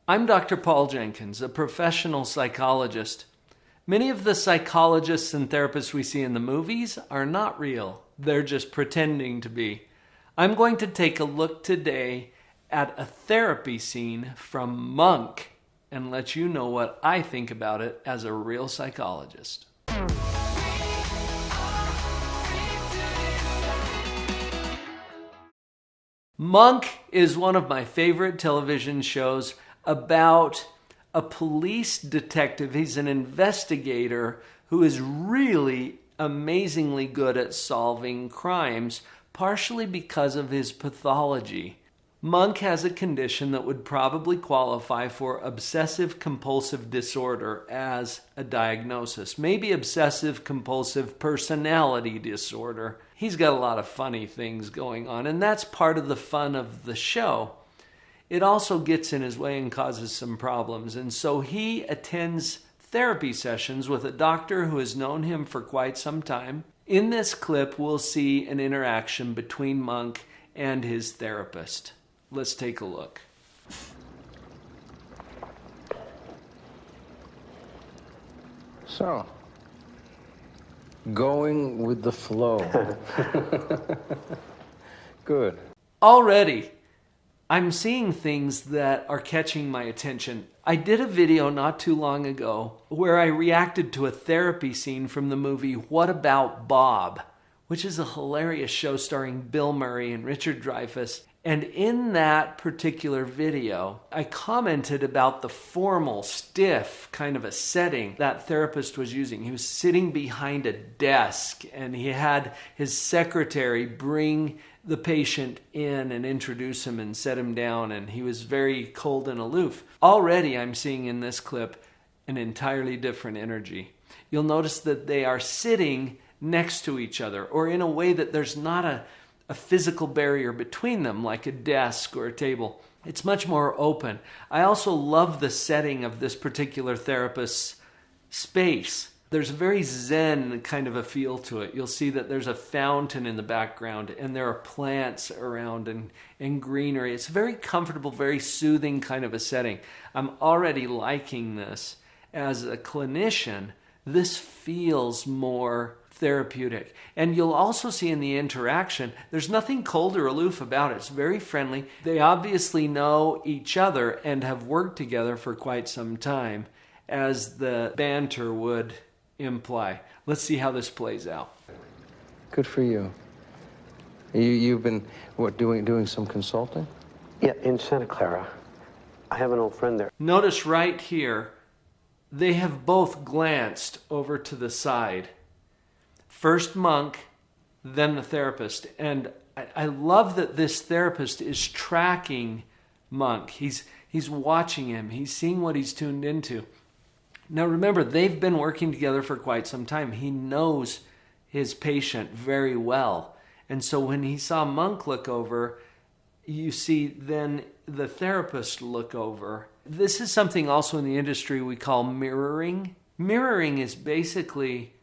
I'm Dr. Paul Jenkins, a professional psychologist. Many of the psychologists and therapists we see in the movies are not real. They're just pretending to be. I'm going to take a look today at a therapy scene from Monk and let you know what I think about it as a real psychologist. Monk is one of my favorite television shows about a police detective. He's an investigator who is really amazingly good at solving crimes, partially because of his pathology. Monk has a condition that would probably qualify for obsessive-compulsive disorder as a diagnosis. Maybe obsessive-compulsive personality disorder. He's got a lot of funny things going on, and that's part of the fun of the show. It also gets in his way and causes some problems, and so he attends therapy sessions with a doctor who has known him for quite some time. In this clip, we'll see an interaction between Monk and his therapist. Let's take a look. So, going with the flow. Good. Already, I'm seeing things that are catching my attention. I did a video not too long ago where I reacted to a therapy scene from the movie What About Bob?, which is a hilarious show starring Bill Murray and Richard Dreyfuss. And in that particular video, I commented about the formal, stiff kind of a setting that therapist was using. He was sitting behind a desk and he had his secretary bring the patient in and introduce him and set him down, and he was very cold and aloof. Already I'm seeing in this clip an entirely different energy. You'll notice that they are sitting next to each other, or in a way that there's not a physical barrier between them, like a desk or a table. It's much more open. I also love the setting of this particular therapist's space. There's a very zen kind of a feel to it. You'll see that there's a fountain in the background and there are plants around and greenery. It's a very comfortable, very soothing kind of a setting. I'm already liking this. As a clinician, this feels more therapeutic. And you'll also see in the interaction, there's nothing cold or aloof about it. It's very friendly. They obviously know each other and have worked together for quite some time, as the banter would imply. Let's see how this plays out. Good for you. You've been, doing some consulting? Yeah, in Santa Clara. I have an old friend there. Notice right here, they have both glanced over to the side. First Monk, then the therapist. And I love that this therapist is tracking Monk. He's watching him. He's seeing what he's tuned into. Now remember, they've been working together for quite some time. He knows his patient very well. And so when he saw Monk look over, you see then the therapist look over. This is something also in the industry we call mirroring. Mirroring is basically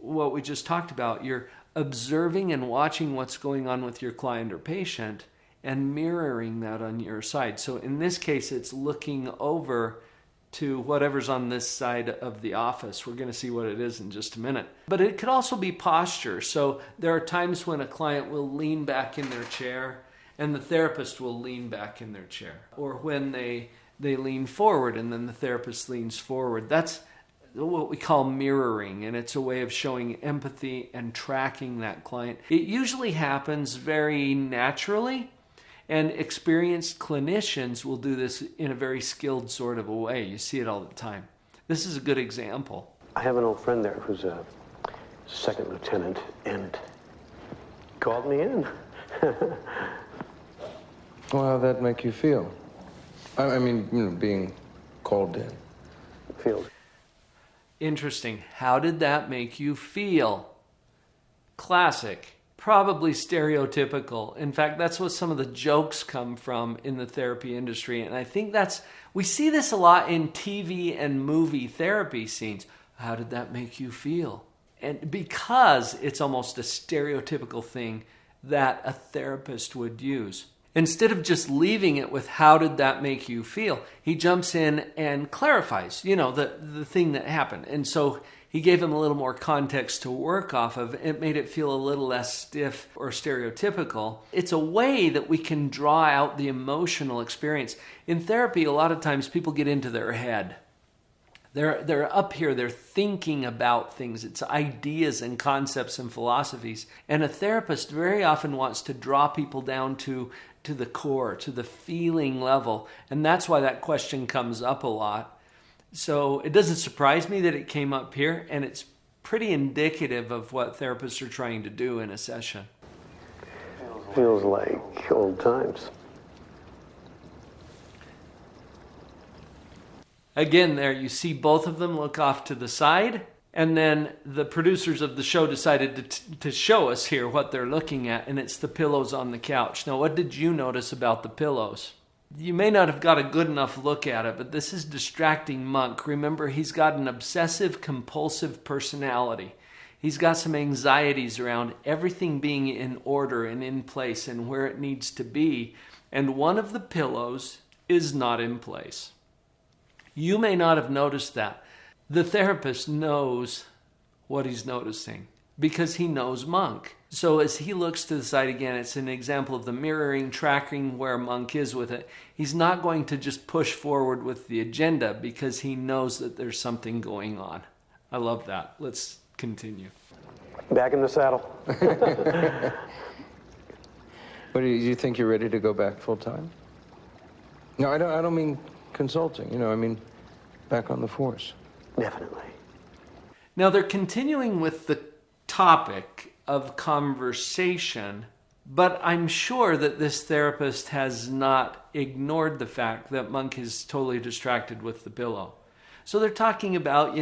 what we just talked about. You're observing and watching what's going on with your client or patient and mirroring that on your side. So in this case, it's looking over to whatever's on this side of the office. We're going to see what it is in just a minute. But it could also be posture. So there are times when a client will lean back in their chair and the therapist will lean back in their chair. Or when they lean forward and then the therapist leans forward. That's what we call mirroring, and it's a way of showing empathy and tracking that client. It usually happens very naturally, and experienced clinicians will do this in a very skilled sort of a way. You see it all the time. This is a good example. I have an old friend there who's a second lieutenant and called me in. Well, how'd that make you feel? I mean, being called in. Feels. Interesting. How did that make you feel? Classic. Probably stereotypical. In fact, that's what some of the jokes come from in the therapy industry. And I think we see this a lot in TV and movie therapy scenes. How did that make you feel? And because it's almost a stereotypical thing that a therapist would use. Instead of just leaving it with how did that make you feel, he jumps in and clarifies, the thing that happened. And so he gave him a little more context to work off of. It made it feel a little less stiff or stereotypical. It's a way that we can draw out the emotional experience. In therapy, a lot of times people get into their head. They're up here, they're thinking about things. It's ideas and concepts and philosophies. And a therapist very often wants to draw people down to the core, to the feeling level. And that's why that question comes up a lot. So it doesn't surprise me that it came up here, and it's pretty indicative of what therapists are trying to do in a session. Feels like old times. Again, there you see both of them look off to the side, and then the producers of the show decided to show us here what they're looking at, and it's the pillows on the couch. Now, what did you notice about the pillows? You may not have got a good enough look at it, but this is distracting Monk. Remember, he's got an obsessive-compulsive personality. He's got some anxieties around everything being in order and in place and where it needs to be, and one of the pillows is not in place. You may not have noticed that. The therapist knows what he's noticing because he knows Monk. So as he looks to the side again, it's an example of the mirroring, tracking where Monk is with it. He's not going to just push forward with the agenda because he knows that there's something going on. I love that. Let's continue. Back in the saddle. What, do you think you're ready to go back full time? No, I don't mean consulting, I mean back on the force. Definitely. Now they're continuing with the topic of conversation, but I'm sure that this therapist has not ignored the fact that Monk is totally distracted with the pillow. So they're talking about,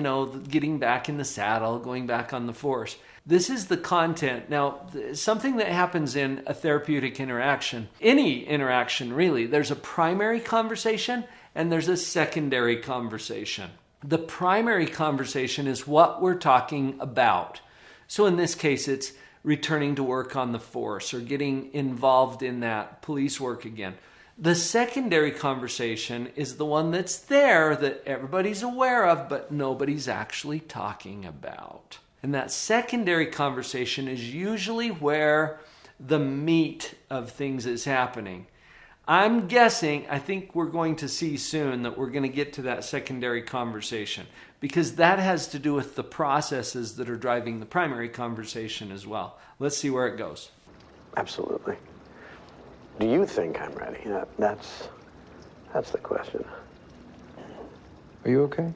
getting back in the saddle, going back on the force. This is the content. Now, something that happens in a therapeutic interaction, any interaction really, there's a primary conversation and there's a secondary conversation. The primary conversation is what we're talking about. So in this case, it's returning to work on the force or getting involved in that police work again. The secondary conversation is the one that's there that everybody's aware of, but nobody's actually talking about. And that secondary conversation is usually where the meat of things is happening. I'm guessing, I think we're going to see soon that we're going to get to that secondary conversation because that has to do with the processes that are driving the primary conversation as well. Let's see where it goes. Absolutely. Do you think I'm ready? That's the question. Are you okay?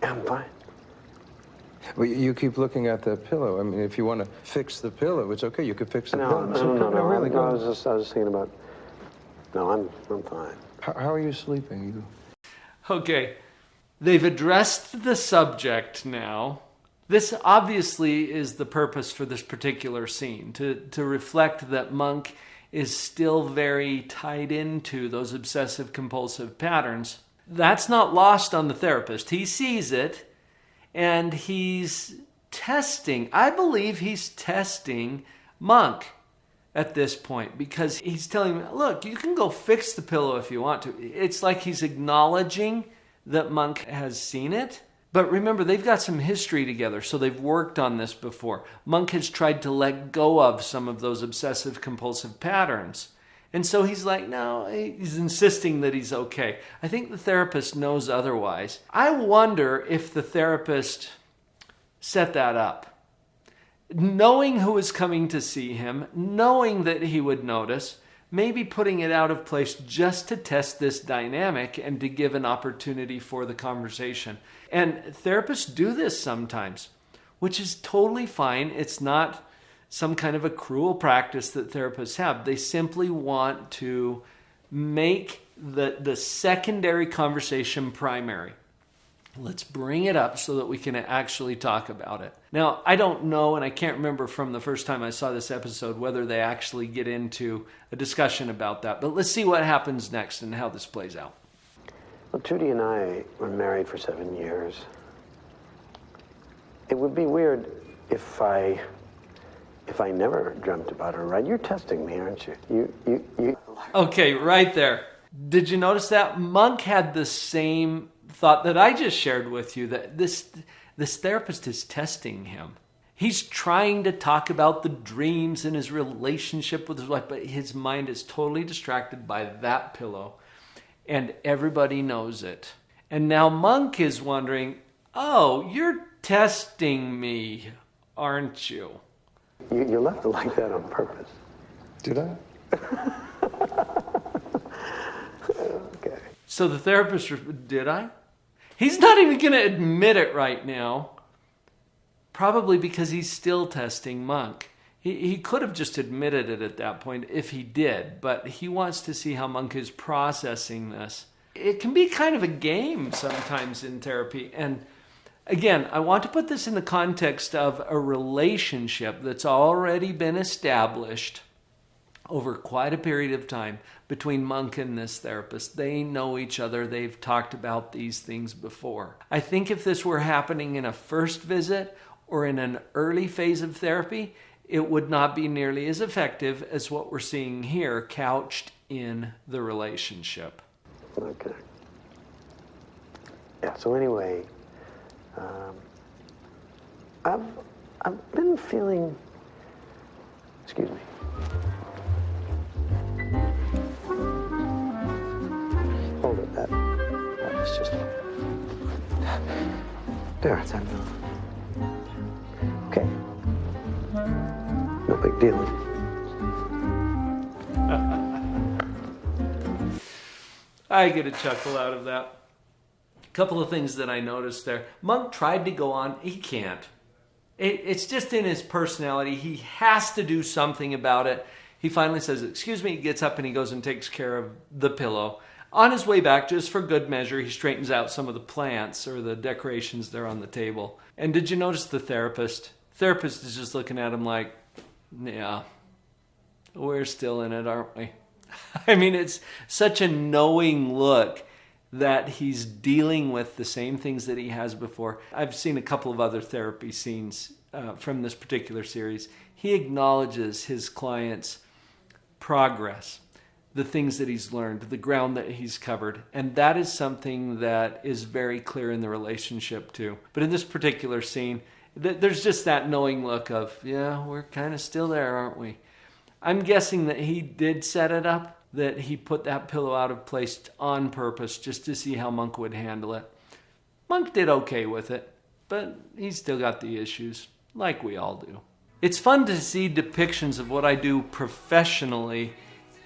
I'm fine. Well, you keep looking at the pillow. I mean, if you want to fix the pillow, it's okay. You could fix the pillow. No, really. I was just thinking about. No, I'm fine. How are you sleeping? Okay, they've addressed the subject now. This obviously is the purpose for this particular scene, to reflect that Monk is still very tied into those obsessive-compulsive patterns. That's not lost on the therapist. He sees it, and he's testing. I believe he's testing Monk at this point because he's telling him, look, you can go fix the pillow if you want to. It's like he's acknowledging that Monk has seen it. But remember, they've got some history together, so they've worked on this before. Monk has tried to let go of some of those obsessive-compulsive patterns. And so he's like, no, he's insisting that he's okay. I think the therapist knows otherwise. I wonder if the therapist set that up. Knowing who was coming to see him, knowing that he would notice, maybe putting it out of place just to test this dynamic and to give an opportunity for the conversation. And therapists do this sometimes, which is totally fine. It's not some kind of a cruel practice that therapists have. They simply want to make the secondary conversation primary. Let's bring it up so that we can actually talk about it. Now, I don't know, and I can't remember from the first time I saw this episode whether they actually get into a discussion about that. But let's see what happens next and how this plays out. Well, Trudy and I were married for 7 years. It would be weird if I if I never dreamt about her, right? You're testing me, aren't you? You. Okay, right there. Did you notice that? Monk had the same thought that I just shared with you, that this therapist is testing him. He's trying to talk about the dreams and his relationship with his wife, but his mind is totally distracted by that pillow. And everybody knows it. And now Monk is wondering, oh, you're testing me, aren't you? You left it like that on purpose. Did I? Okay. So the therapist, did I? He's not even going to admit it right now. Probably because he's still testing Monk. He could have just admitted it at that point if he did, but he wants to see how Monk is processing this. It can be kind of a game sometimes in therapy. And again, I want to put this in the context of a relationship that's already been established over quite a period of time between Monk and this therapist. They know each other. They've talked about these things before. I think if this were happening in a first visit or in an early phase of therapy, it would not be nearly as effective as what we're seeing here, couched in the relationship. Okay. Yeah, so anyway, I've been feeling, excuse me. Hold it, that was just, there, it's enough. Okay. No big deal. I get a chuckle out of that. A couple of things that I noticed there. Monk tried to go on. He can't. It's just in his personality. He has to do something about it. He finally says, excuse me, he gets up and he goes and takes care of the pillow. On his way back, just for good measure, he straightens out some of the plants or the decorations there on the table. And did you notice the therapist? Therapist is just looking at him like, yeah, we're still in it, aren't we? I mean, it's such a knowing look that he's dealing with the same things that he has before. I've seen a couple of other therapy scenes from this particular series. He acknowledges his client's progress, the things that he's learned, the ground that he's covered. And that is something that is very clear in the relationship too. But in this particular scene, there's just that knowing look of, yeah, we're kind of still there, aren't we? I'm guessing that he did set it up, that he put that pillow out of place on purpose just to see how Monk would handle it. Monk did okay with it, but he's still got the issues, like we all do. It's fun to see depictions of what I do professionally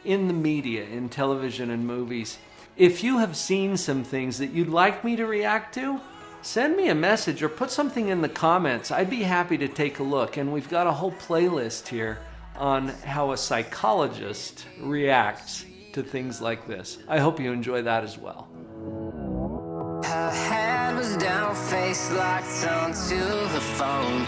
in the media, in television and movies. If you have seen some things that you'd like me to react to, send me a message or put something in the comments. I'd be happy to take a look. And we've got a whole playlist here on how a psychologist reacts to things like this. I hope you enjoy that as well. Her head was down, face locked onto the phone.